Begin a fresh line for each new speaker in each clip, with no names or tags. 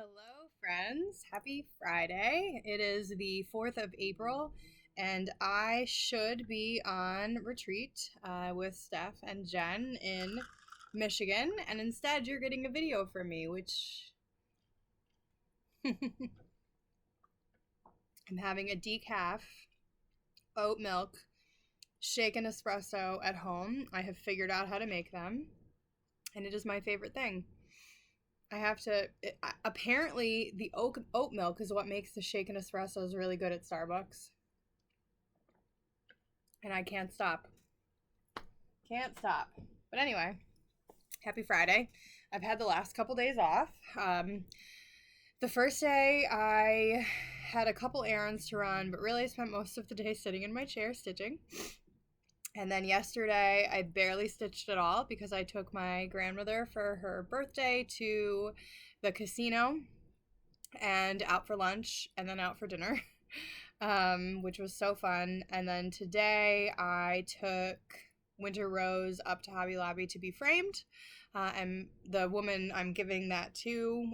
Hello, friends. Happy Friday. It is the 4th of April, and I should be on retreat with Steph and Jen in Michigan, and instead, you're getting a video from me, which I'm having a decaf oat milk shaken espresso at home. I have figured out how to make them, and it is my favorite thing. Apparently, the oat milk is what makes the shaken espressos really good at Starbucks. And I can't stop. Can't stop. But anyway, happy Friday. I've had the last couple days off. The first day, I had a couple errands to run, but really I spent most of the day sitting in my chair stitching. And then yesterday, I barely stitched at all because I took my grandmother for her birthday to the casino and out for lunch and then out for dinner, which was so fun. And then today, I took Winter Rose up to Hobby Lobby to be framed. And the woman I'm giving that to,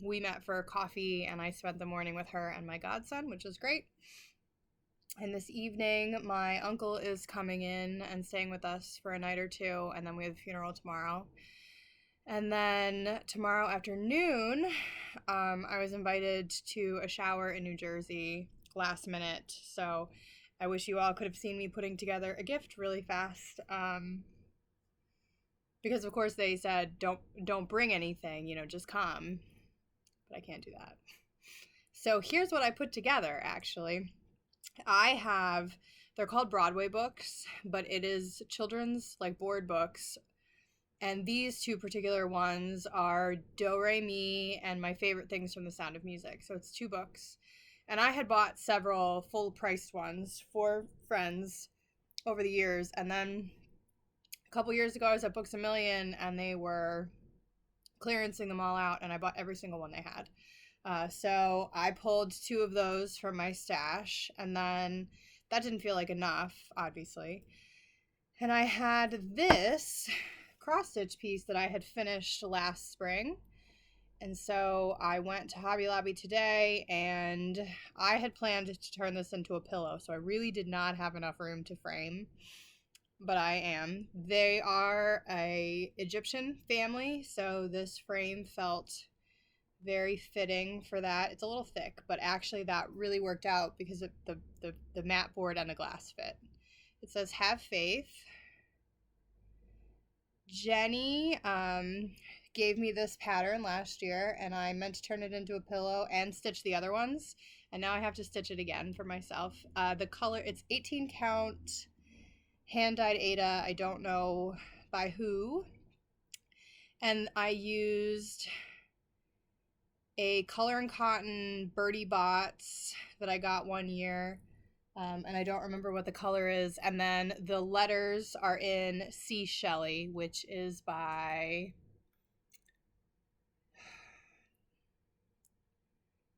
we met for coffee and I spent the morning with her and my godson, which was great. And this evening, my uncle is coming in and staying with us for a night or two, and then we have a funeral tomorrow. And then tomorrow afternoon, I was invited to a shower in New Jersey last minute. So I wish you all could have seen me putting together a gift really fast. Because of course they said don't bring anything, just come. But I can't do that. So here's what I put together, actually. They're called Broadway books, but it is children's board books. And these two particular ones are Do Re Mi and My Favorite Things from the Sound of Music. So it's two books. And I had bought several full-priced ones for friends over the years. And then a couple years ago, I was at Books A Million, and they were clearancing them all out, and I bought every single one they had. So I pulled two of those from my stash, and then that didn't feel like enough, obviously. And I had this cross-stitch piece that I had finished last spring. And so I went to Hobby Lobby today, and I had planned to turn this into a pillow, so I really did not have enough room to frame, but I am. They are a Egyptian family, so this frame felt very fitting for that. It's a little thick, but actually that really worked out because of the mat board and the glass fit. It says, "Have faith." Jenny gave me this pattern last year, and I meant to turn it into a pillow and stitch the other ones, and now I have to stitch it again for myself. The color, it's 18 count hand-dyed Aida. I don't know by who. And I used a Color and Cotton Birdie Bots that I got one year, and I don't remember what the color is. And then the letters are in C. Shelley, which is by...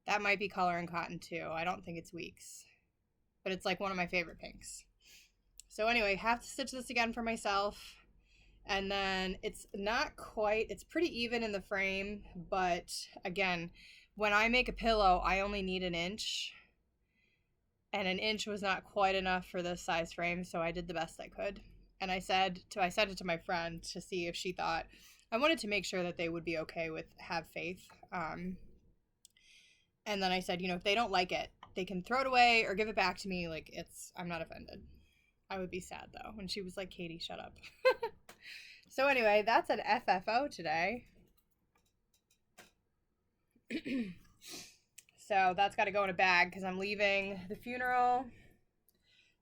That might be Color and Cotton too. I don't think it's Weeks, but it's like one of my favorite pinks. So anyway, have to stitch this again for myself. And then it's pretty even in the frame, but again, when I make a pillow, I only need an inch, and an inch was not quite enough for this size frame, so I did the best I could. And I sent it to my friend to see if she thought, I wanted to make sure that they would be okay with Have Faith. And then I said, if they don't like it, they can throw it away or give it back to me. I'm not offended. I would be sad though. And she was like, "Katie, shut up." So anyway, that's an FFO today. So that's got to go in a bag because I'm leaving the funeral.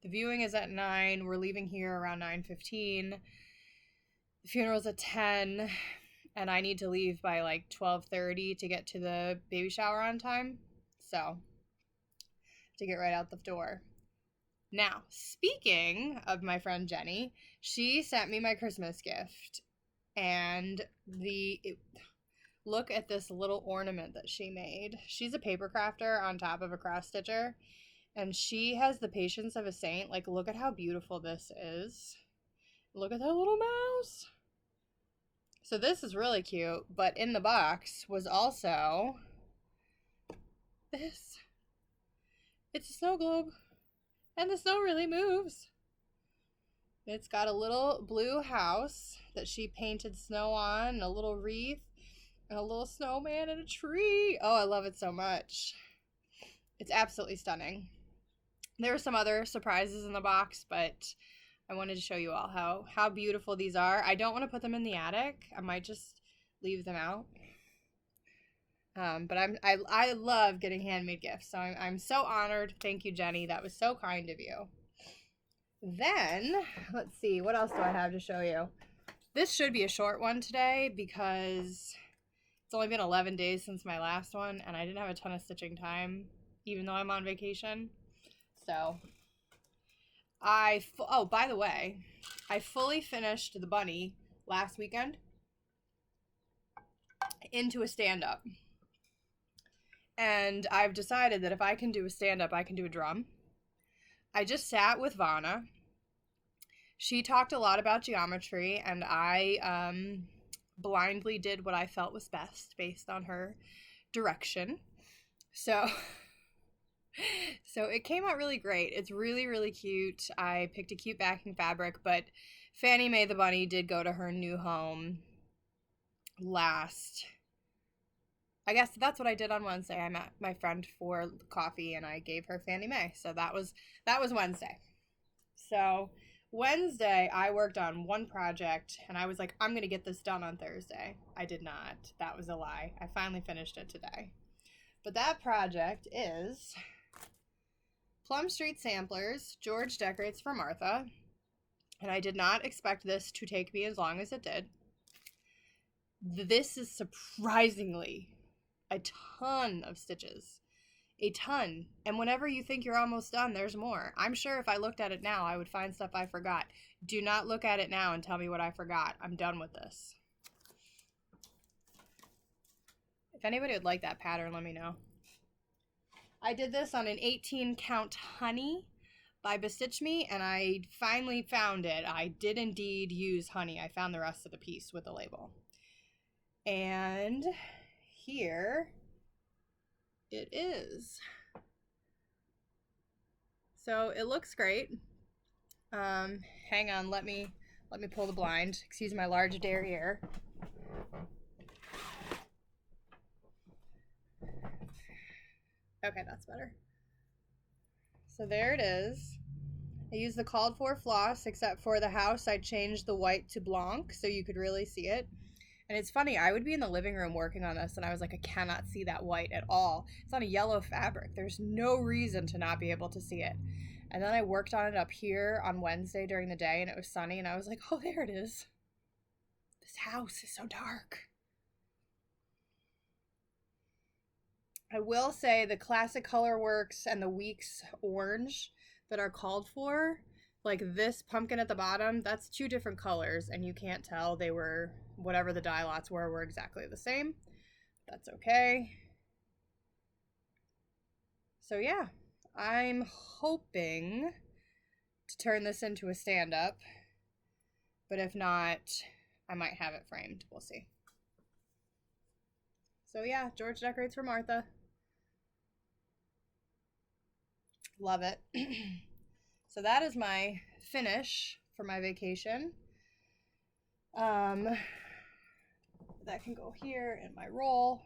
The viewing is at 9. We're leaving here around 9:15. The funeral's at 10, and I need to leave by 12:30 to get to the baby shower on time. So to get right out the door. Now, speaking of my friend Jenny, she sent me my Christmas gift, and look at this little ornament that she made. She's a paper crafter on top of a cross stitcher, and she has the patience of a saint. Look at how beautiful this is. Look at that little mouse. So this is really cute, but in the box was also this. It's a snow globe, and the snow really moves. It's got a little blue house that she painted snow on, and a little wreath, and a little snowman and a tree. Oh, I love it so much. It's absolutely stunning. There are some other surprises in the box, but I wanted to show you all how beautiful these are. I don't want to put them in the attic. I might just leave them out. But I love getting handmade gifts, so I'm so honored. Thank you, Jenny. That was so kind of you. Then, let's see, what else do I have to show you? This should be a short one today because it's only been 11 days since my last one, and I didn't have a ton of stitching time, even though I'm on vacation. So, oh, by the way, I fully finished the bunny last weekend into a stand-up. And I've decided that if I can do a stand-up, I can do a drum. I just sat with Vanna. She talked a lot about geometry, and I blindly did what I felt was best based on her direction. So it came out really great. It's really, really cute. I picked a cute backing fabric, but Fannie Mae the bunny did go to her new home I guess that's what I did on Wednesday. I met my friend for coffee and I gave her Fannie Mae. So that was Wednesday. So Wednesday I worked on one project and I was like, I'm going to get this done on Thursday. I did not. That was a lie. I finally finished it today. But that project is Plum Street Samplers, George Decorates for Martha. And I did not expect this to take me as long as it did. This is surprisingly a ton of stitches. A ton. And whenever you think you're almost done, there's more. I'm sure if I looked at it now, I would find stuff I forgot. Do not look at it now and tell me what I forgot. I'm done with this. If anybody would like that pattern, let me know. I did this on an 18 count honey by Bestitch Me, and I finally found it. I did indeed use honey. I found the rest of the piece with the label. And here it is. So it looks great. Hang on, let me pull the blind. Excuse my large derriere. Okay, that's better. So there it is. I used the called for floss, except for the house I changed the white to blanc so you could really see it. And it's funny, I would be in the living room working on this and I was like, I cannot see that white at all. It's on a yellow fabric. There's no reason to not be able to see it. And then I worked on it up here on Wednesday during the day and it was sunny and I was like, oh, there it is. This house is so dark. I will say the classic color works and the Weeks orange that are called for, like this pumpkin at the bottom, that's two different colors and you can't tell. They were, whatever the dye lots were exactly the same. That's okay. So yeah, I'm hoping to turn this into a stand-up, but if not, I might have it framed. We'll see. So yeah, George Decorates for Martha. Love it. So that is my finish for my vacation. That can go here in my roll.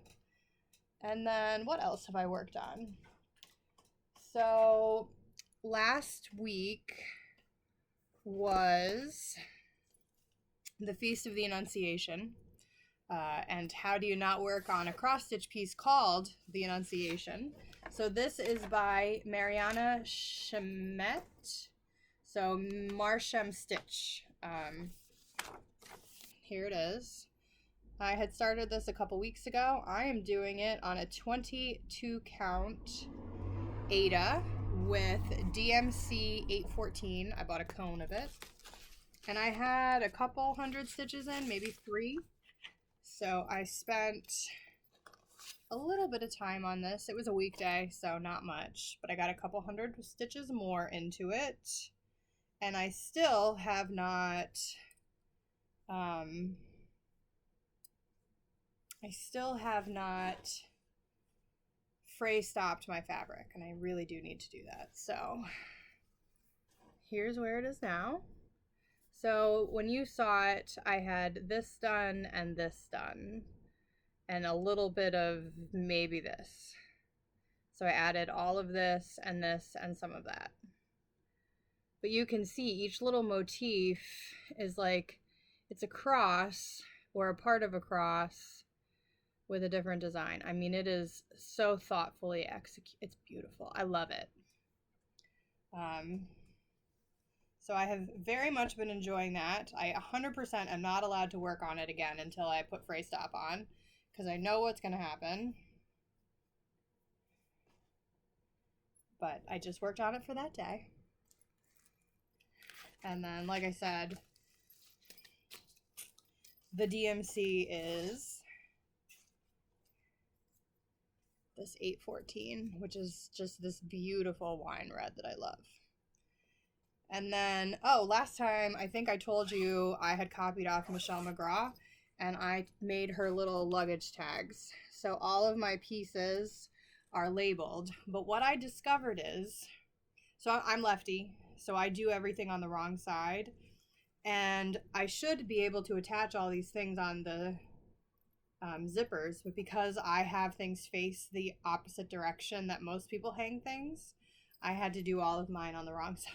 And then what else have I worked on? So last week was the Feast of the Annunciation. And how do you not work on a cross-stitch piece called The Annunciation? So this is by Mariana Chemet. So Marshem Stitch. Here it is. I had started this a couple weeks ago. I am doing it on a 22 count Aida with DMC 814. I bought a cone of it. And I had a couple hundred stitches in, maybe 3. So I spent a little bit of time on this. It was a weekday, so not much, but I got a couple hundred stitches more into it. And I still have not, fray stopped my fabric, and I really do need to do that. So here's where it is now. So when you saw it, I had this done and this done, and a little bit of maybe this. So I added all of this and some of that. But you can see each little motif is like, it's a cross or a part of a cross with a different design. I mean, it is so thoughtfully executed. It's beautiful. I love it. So I have very much been enjoying that. I 100% am not allowed to work on it again until I put fray stop on, because I know what's going to happen. But I just worked on it for that day. And then, like I said, the DMC is this 814, which is just this beautiful wine red that I love. And then, oh, last time I think I told you I had copied off Michelle McGraw, and I made her little luggage tags. So all of my pieces are labeled. But what I discovered is, so I'm lefty, so I do everything on the wrong side. And I should be able to attach all these things on the zippers, but because I have things face the opposite direction that most people hang things, I had to do all of mine on the wrong side.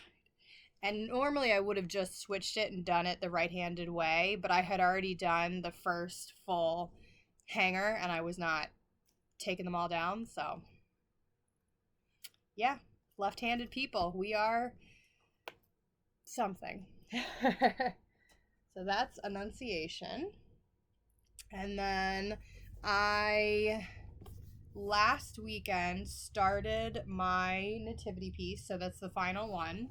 And normally I would have just switched it and done it the right-handed way, but I had already done the first full hanger and I was not taking them all down. So yeah, left-handed people, we are something. So that's Annunciation. And then I last weekend started my nativity piece, so that's the final one.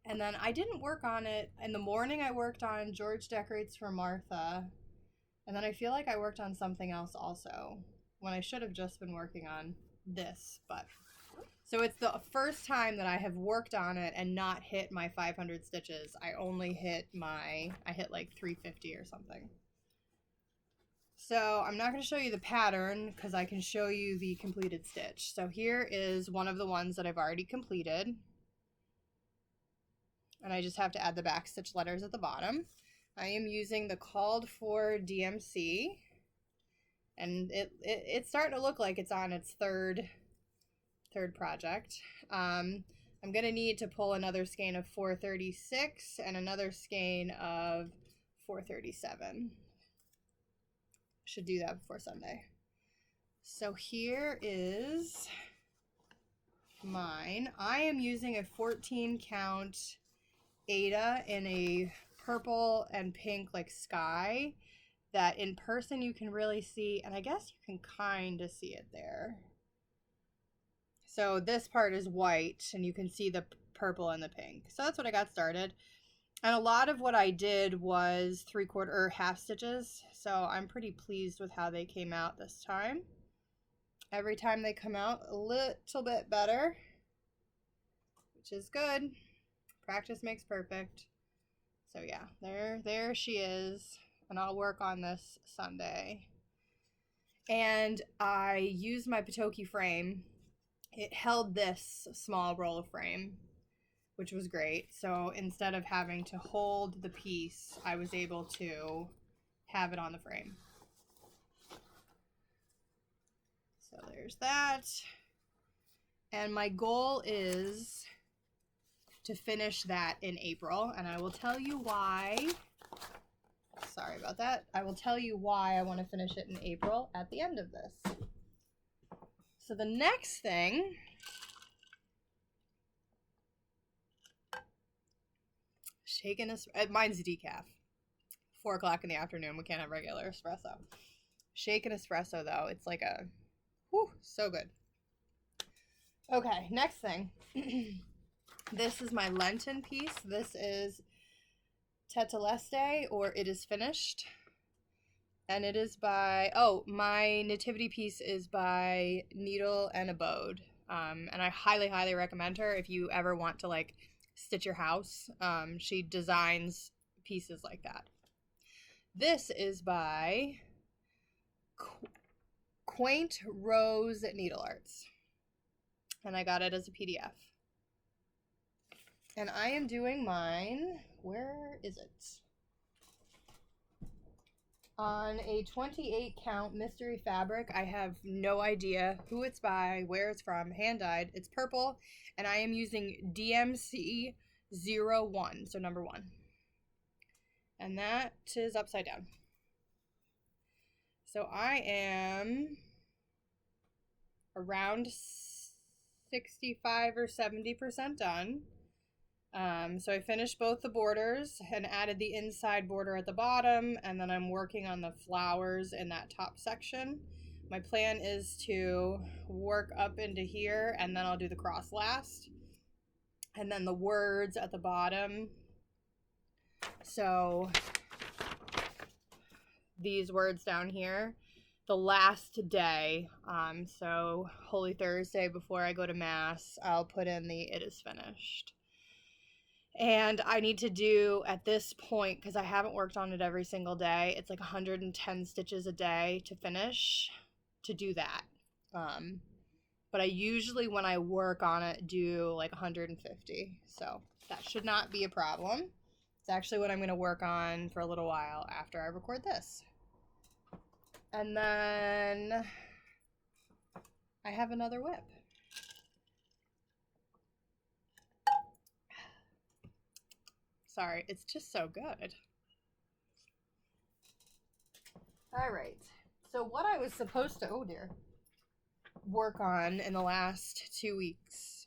And then I didn't work on it. In the morning I worked on George Decorates for Martha. And then I feel like I worked on something else also, when I should have just been working on this. But so it's the first time that I have worked on it and not hit my 500 stitches. I only hit I hit like 350 or something. So I'm not going to show you the pattern because I can show you the completed stitch. So here is one of the ones that I've already completed. And I just have to add the back stitch letters at the bottom. I am using the called for DMC. And it's starting to look like it's on its third project. I'm going to need to pull another skein of 436 and another skein of 437. Should do that before Sunday. So here is mine. I am using a 14 count Ada in a purple and pink like sky that in person you can really see, and I guess you can kind of see it there. So this part is white and you can see the purple and the pink. So that's what I got started. And a lot of what I did was 3/4 or half stitches. So I'm pretty pleased with how they came out this time. Every time they come out a little bit better, which is good. Practice makes perfect. So yeah, there she is. And I'll work on this Sunday. And I used my Patoki frame. It held this small roll of frame, which was great. So instead of having to hold the piece, I was able to have it on the frame. So there's that. And my goal is to finish that in April, and I will tell you why. Sorry about that. I will tell you why I want to finish it in April at the end of this. So the next thing shaken espresso. Mine's decaf. 4 o'clock in the afternoon. We can't have regular espresso. Shaken espresso though, it's like a whew, so good. Okay, next thing. This is my Lenten piece. This is Teteleste, or It Is Finished. And it is by, oh, my nativity piece is by Needle and Abode. And I highly, highly recommend her if you ever want to like stitch your house. She designs pieces like that. This is by Quaint Rose Needle Arts. And I got it as a PDF. And I am doing mine, where is it? On a 28 count mystery fabric. I have no idea who it's by, where it's from, hand dyed. It's purple, and I am using DMC 01, so number 1. And that is upside down. So I am around 65 or 70% done. So I finished both the borders and added the inside border at the bottom, and then I'm working on the flowers in that top section. My plan is to work up into here, and then I'll do the cross last, and then the words at the bottom. So these words down here, the last day, so Holy Thursday before I go to Mass, I'll put in the "It is finished." And I need to do, at this point, because I haven't worked on it every single day, it's like 110 stitches a day to finish, to do that. But I usually, when I work on it, do like 150. So that should not be a problem. It's actually what I'm going to work on for a little while after I record this. And then I have another whip. Sorry, it's just so good. All right, so what I was supposed to, work on in the last 2 weeks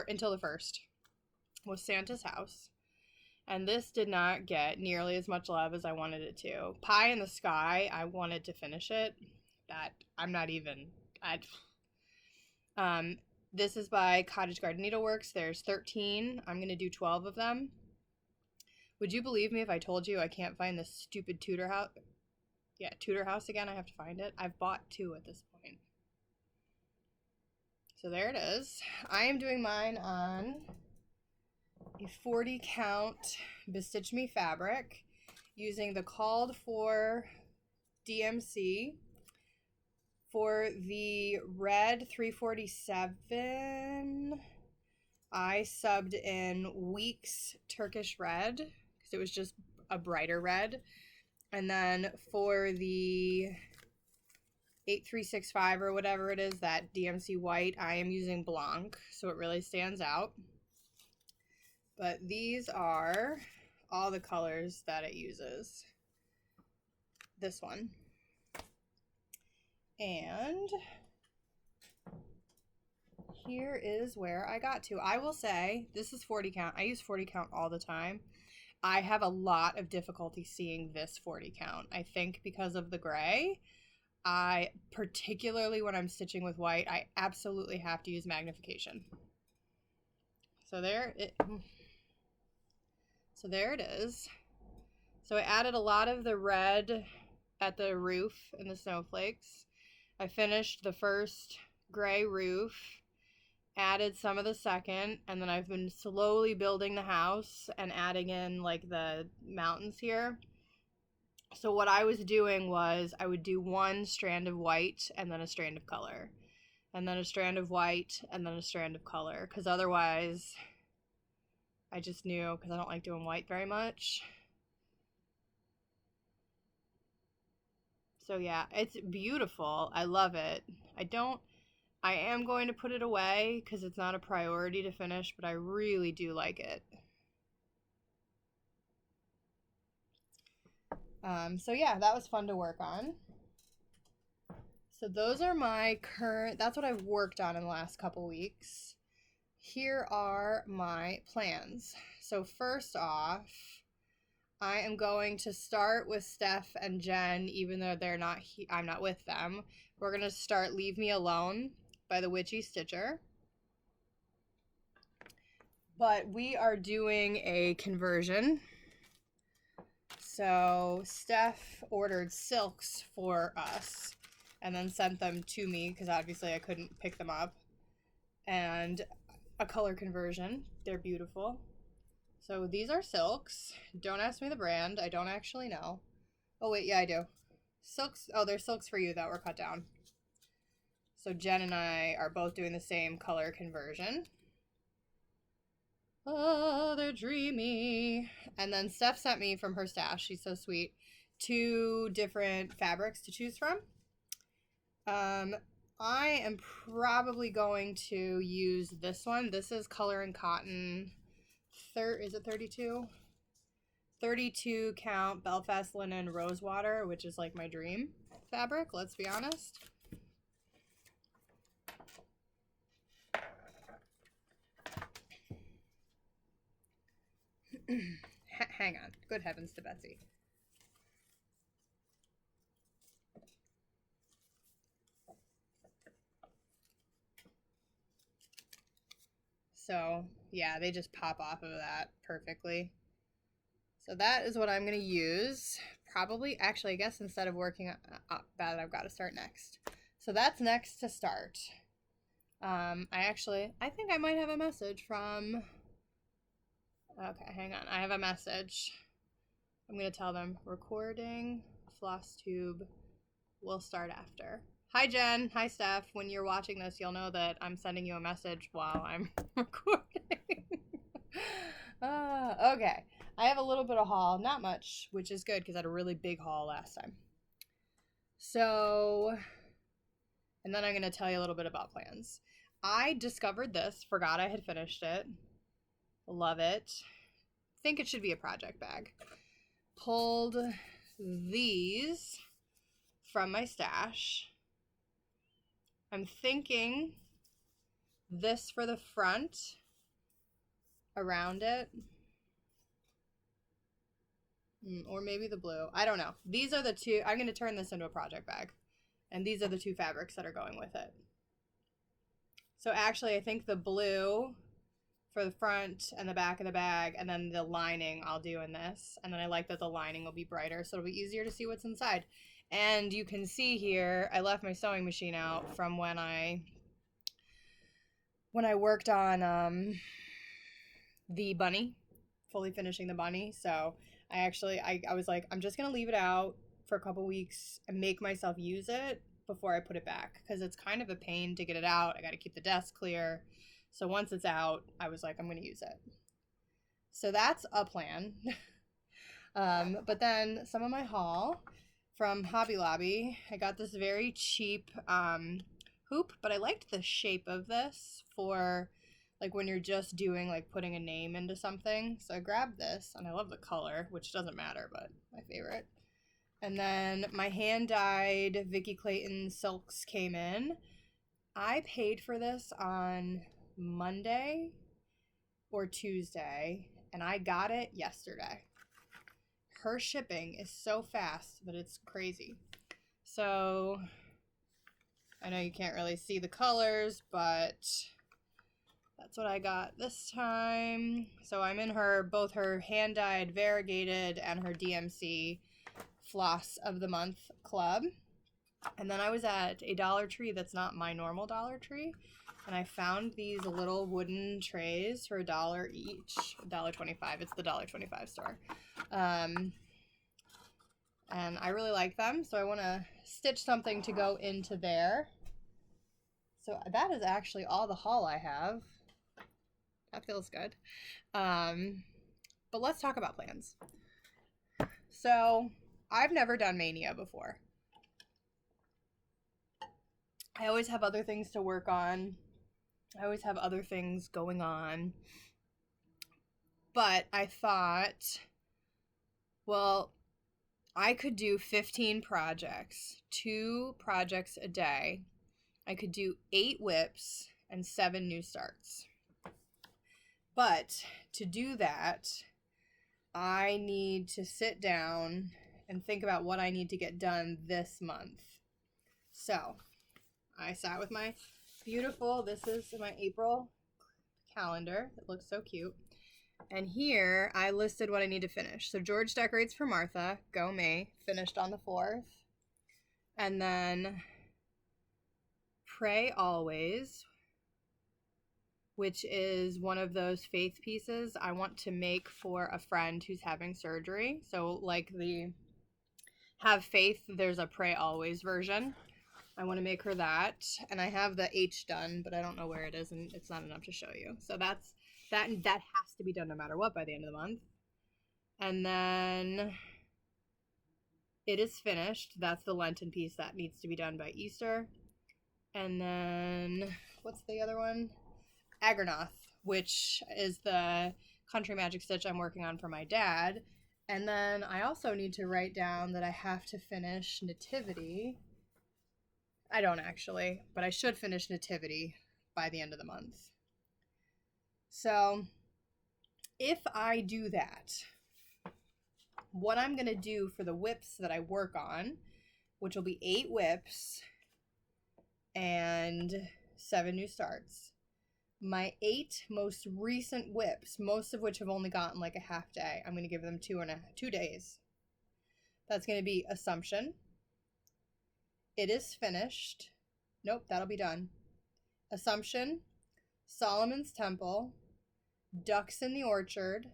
until the 1st was Santa's house. And this did not get nearly as much love as I wanted it to. Pie in the Sky, I wanted to finish it. This is by Cottage Garden Needleworks. There's 13. I'm going to do 12 of them. Would you believe me if I told you I can't find this stupid Tudor house? Yeah, Tudor house again. I have to find it. I've bought 2 at this point. So there it is. I am doing mine on a 40 count Bestitch Me fabric using the called for DMC. For the red 347, I subbed in Weeks Turkish Red because it was just a brighter red. And then for the 8365 or whatever it is, that DMC white, I am using Blanc, so it really stands out. But these are all the colors that it uses. This one. And here is where I got to. I will say, this is 40 count. I use 40 count all the time. I have a lot of difficulty seeing this 40 count. I think because of the gray. Particularly when I'm stitching with white, I absolutely have to use magnification. So there it is. So I added a lot of the red at the roof and the snowflakes. I finished the first gray roof, added some of the second, and then I've been slowly building the house and adding in like the mountains here. So what I was doing was I would do one strand of white and then a strand of color, and then a strand of white and then a strand of color, because otherwise I just knew, because I don't like doing white very much. So yeah, it's beautiful. I love it. I am going to put it away because it's not a priority to finish, but I really do like it. So yeah, that was fun to work on. So those are that's what I've worked on in the last couple weeks. Here are my plans. So first off, I am going to start with Steph and Jen, even though I'm not with them. We're going to start Leave Me Alone by the Witchy Stitcher. But we are doing a conversion. So Steph ordered silks for us and then sent them to me because obviously I couldn't pick them up. And a color conversion. They're beautiful. So these are silks. Don't ask me the brand. I don't actually know. Oh wait, yeah I do. Silks. Oh, they're silks for you that were cut down. So Jen and I are both doing the same color conversion. Oh, they're dreamy. And then Steph sent me from her stash, she's so sweet, 2 different fabrics to choose from. I am probably going to use this one. This is Color and Cotton. Is it 32? 32 count Belfast linen rosewater, which is like my dream fabric, let's be honest. Hang on. Good heavens to Betsy. So, yeah, they just pop off of that perfectly. So that is what I'm going to use. Probably, actually, I guess instead of working up that, I've got to start next. So that's next to start. I think I might have a message from... Okay, hang on. I have a message. I'm going to tell them recording Flosstube will start after. Hi, Jen. Hi, Steph. When you're watching this, you'll know that I'm sending you a message while I'm recording. Okay. I have a little bit of haul. Not much, which is good because I had a really big haul last time. So, and then I'm going to tell you a little bit about plans. I discovered this. Forgot I had finished it. Love it. Think it should be a project bag. Pulled these from my stash. I'm thinking this for the front around it. Or maybe the blue. I don't know. These are the 2. I'm going to turn this into a project bag. And these are the 2 fabrics that are going with it. So actually, I think the blue for the front and the back of the bag, and then the lining I'll do in this. And then I like that the lining will be brighter, so it'll be easier to see what's inside. And you can see here, I left my sewing machine out from when I worked on the bunny, fully finishing the bunny. So I was like, I'm just gonna leave it out for a couple weeks and make myself use it before I put it back, because it's kind of a pain to get it out. I got to keep the desk clear. So once it's out, I was like, I'm going to use it. So that's a plan. But then some of my haul from Hobby Lobby, I got this very cheap hoop, but I liked the shape of this for like when you're just doing like putting a name into something. So I grabbed this, and I love the color, which doesn't matter, but my favorite. And then my hand-dyed Vicky Clayton silks came in. I paid for this on Monday or Tuesday, and I got it yesterday. Her shipping is so fast that it's crazy. So I know you can't really see the colors, but that's what I got this time. So I'm in both her hand-dyed variegated and her DMC Floss of the Month club. And then I was at a Dollar Tree that's not my normal Dollar Tree, and I found these little wooden trays for $1 each, $1.25. It's the $1.25 store. And I really like them, so I want to stitch something to go into there. So that is actually all the haul I have. That feels good. But let's talk about plans. So I've never done Mania before. I always have other things to work on. I always have other things going on. But I thought, well, I could do 15 projects, 2 projects a day. I could do 8 whips and 7 new starts. But to do that, I need to sit down and think about what I need to get done this month. So I sat with my beautiful, this is my April calendar. It looks so cute. And here I listed what I need to finish. So George Decorates for Martha, go me, finished on the 4th. And then Pray Always, which is one of those faith pieces I want to make for a friend who's having surgery. So like the Have Faith, there's a Pray Always version. I want to make her that. And I have the H done, but I don't know where it is, and it's not enough to show you. So that has to be done no matter what by the end of the month. And then it is finished. That's the Lenten piece that needs to be done by Easter. And then what's the other one? Agronoth, which is the country magic stitch I'm working on for my dad. And then I also need to write down that I have to finish Nativity. I don't actually, but I should finish Nativity by the end of the month. So if I do that, what I'm going to do for the whips that I work on, which will be 8 whips and 7 new starts. My 8 most recent whips, most of which have only gotten like a half day, I'm going to give them 2 days. That's going to be Assumption. It is finished. Nope, that'll be done. Assumption, Solomon's Temple, Ducks in the Orchard,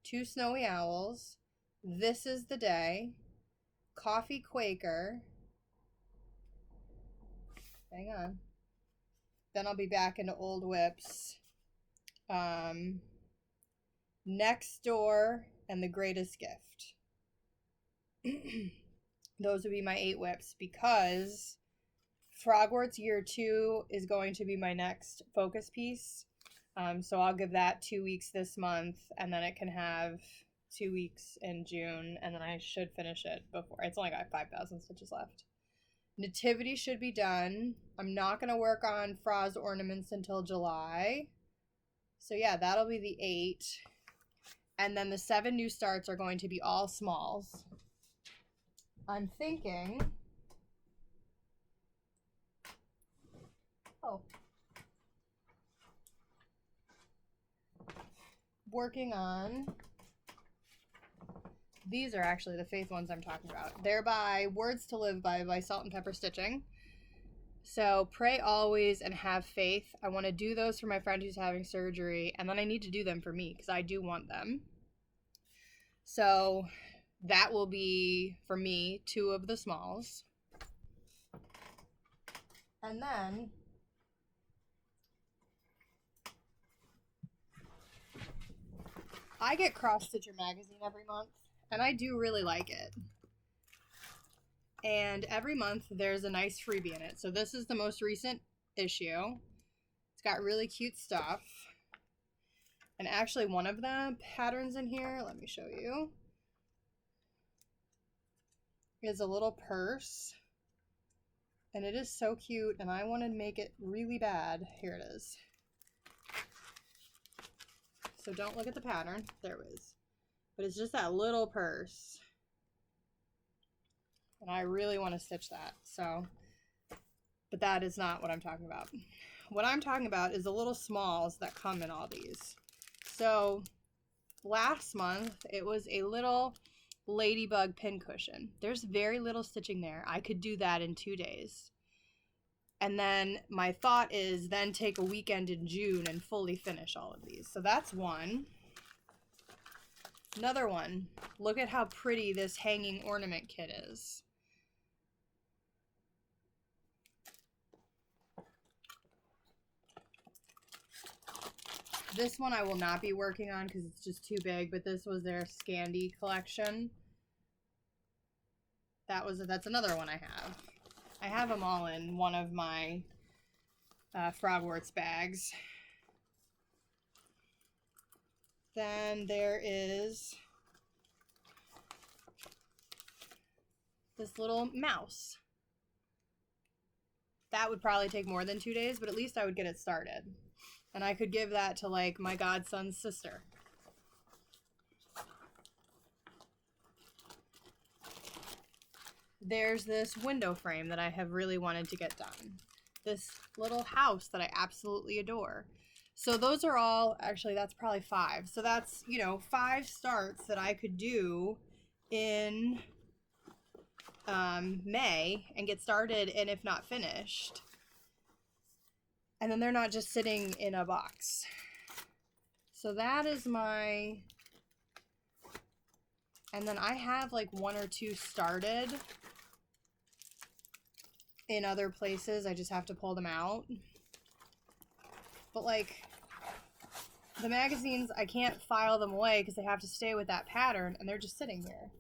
2 Snowy Owls, This is the Day, Coffee Quaker. Hang on. Then I'll be back into old whips. Next Door and The Greatest Gift. Those would be my 8 whips, because Frogwarts Year 2 is going to be my next focus piece. So I'll give that 2 weeks this month, and then it can have 2 weeks in June, and then I should finish it before. It's only got 5,000 stitches left. Nativity should be done. I'm not going to work on Froz ornaments until July. So yeah, that'll be the 8. And then the 7 new starts are going to be all smalls. I'm thinking... working on... These are actually the Faith ones I'm talking about. They're by Words to Live by Salt and Pepper Stitching. So Pray Always and Have Faith. I want to do those for my friend who's having surgery, and then I need to do them for me because I do want them. So that will be, for me, 2 of the smalls. And then I get Cross Stitcher magazine every month, and I do really like it. And every month there's a nice freebie in it. So this is the most recent issue. It's got really cute stuff. And actually one of the patterns in here, let me show you, is a little purse. And it is so cute, and I want to make it really bad. Here it is. So don't look at the pattern. There it is. But it's just that little purse. And I really want to stitch that. So, but that is not what I'm talking about. What I'm talking about is the little smalls that come in all these. So last month, it was a little ladybug pincushion. There's very little stitching there. I could do that in 2 days. And then my thought is then take a weekend in June and fully finish all of these. So that's one. Another one. Look at how pretty this hanging ornament kit is. This one I will not be working on because it's just too big, but this was their Scandi collection. That's another one I have. I have them all in one of my Frogwarts bags. Then there is this little mouse. That would probably take more than 2 days, but at least I would get it started. And I could give that to, like, my godson's sister. There's this window frame that I have really wanted to get done. This little house that I absolutely adore. So those are all, actually that's probably 5. So that's, 5 starts that I could do in May and get started and if not finished. And then they're not just sitting in a box. So that is my, and then I have like 1 or 2 started. in other places. I just have to pull them out. But like the magazines, I can't file them away because they have to stay with that pattern, and they're just sitting here.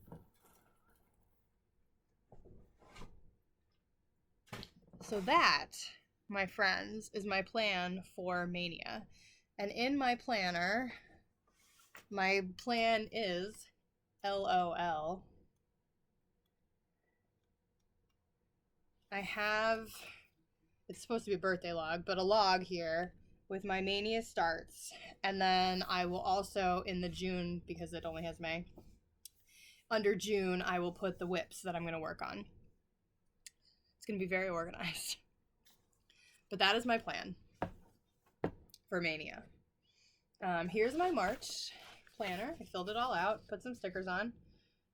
So that, my friends, is my plan for Mania. And in my planner, my plan is LOL. I have, it's supposed to be a birthday log, but a log here with my Mania starts. And then I will also, in the June, because it only has May, under June, I will put the whips that I'm going to work on. It's going to be very organized. But that is my plan for Mania. Here's my March planner. I filled it all out, put some stickers on.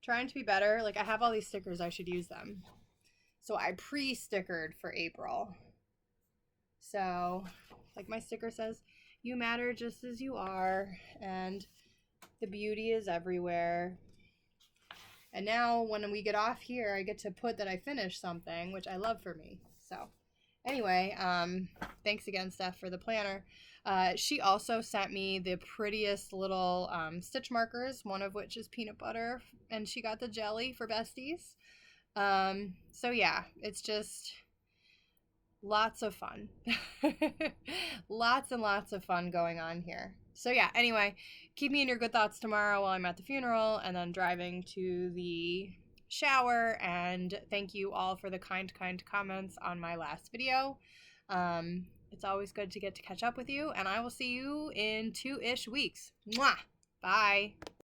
Trying to be better. Like, I have all these stickers, I should use them. So I pre-stickered for April. So, like my sticker says, you matter just as you are, and the beauty is everywhere. And now when we get off here, I get to put that I finished something, which I love for me. So anyway, thanks again, Steph, for the planner. She also sent me the prettiest little stitch markers, one of which is peanut butter, and she got the jelly for besties. So yeah, it's just lots of fun. Lots and lots of fun going on here. So yeah, anyway, keep me in your good thoughts tomorrow while I'm at the funeral and then driving to the shower. And thank you all for the kind comments on my last video. It's always good to get to catch up with you, and I will see you in 2-ish weeks. Mwah! Bye!